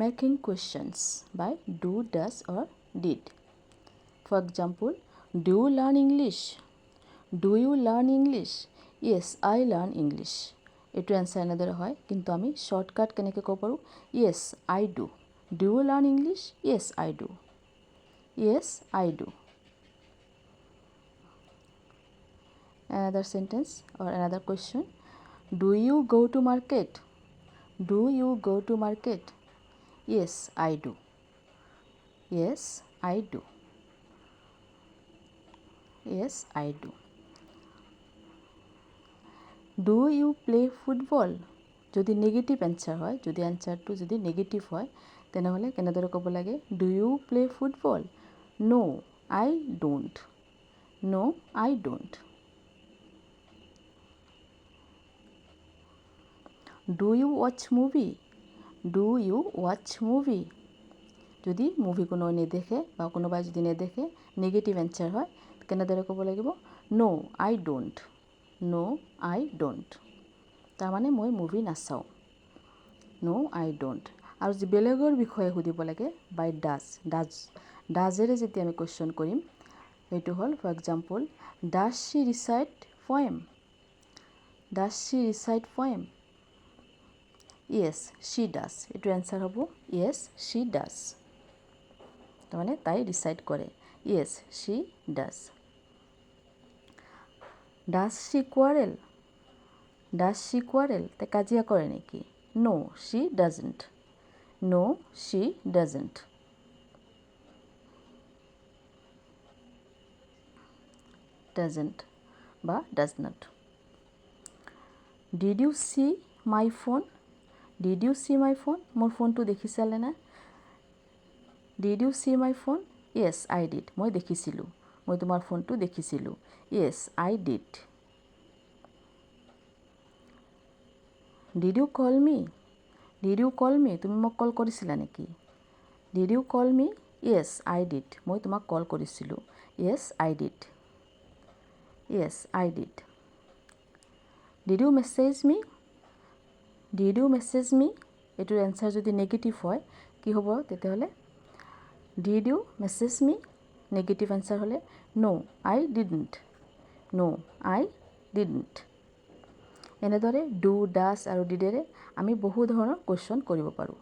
making questions by do, does or did. For example, do you learn English? Do you learn English? Yes, I learn English. এইটো answer এনেদৰে হয়, কিন্তু আমি shortcut কেনেকৈ ক'ব পাৰোঁ? Yes, I do. Do you learn English? Yes, I do. Yes, I do. Another sentence or another question. Do you go to market? Do you go to market? Yes, I do. Yes, I do. Yes, I do. Do you play football? যদি negative answer হয়, যদি এনসারটো যদি negative হয়, তেনেহ'লে কেনেদৰে ক'ব লাগে? Do you play football? No, I don't. No, I don't. Do you watch movie? Do you watch movie? যদি মুভি কোনো নেদেখে বা কোনোবাই যদি নেদেখে নেগেটিভ এনসাৰ হয়, কেনেদৰে ক'ব লাগিব? No, I don't. No, I don't. তাৰমানে মই মুভি নাচাওঁ। No, I don't. আৰু যি বেলেগৰ বিষয়ে সুধিব লাগে বাই ডাজেৰে যেতিয়া আমি কুৱেশ্যন কৰিম, সেইটো হ'ল for example, does she recite poem? Does she recite poem? Yes, she does. এইটো এনসাৰ হ'ব ইয়েছ, শ্বি ডাজ। তাৰমানে তাই ৰিচাইট কৰে। Yes, she does. Does she quarrel? Does she quarrel? তাই কাজিয়া কৰে নেকি? No, she doesn't. No, she doesn't. Doesn't বা does not. Did you see my phone? Did you see my phone? মোৰ ফোনটো দেখিছালে না? Did you see my phone? Yes, I did. মই দেখিছিলোঁ। মই তোমাৰ ফোনটো দেখিছিলোঁ। Yes, I did. Did you call me? Did you call me? তুমি মোক কল কৰিছিলা নেকি? Did you call me? Yes, I did. মই তোমাক কল কৰিছিলোঁ। Yes, I did. Yes, I did. Did you message me? Did you message me? এইটোৰ answer যদি negative হয়, কি হ'ব তেতিয়াহ'লে? Did you message me? Negative answer হ'লে no, I didn't. No, I didn't. এনেদৰে ডু, ডাজ আৰু ডিডেৰে আমি বহু ধৰণৰ কুৱেশ্যন কৰিব পাৰোঁ।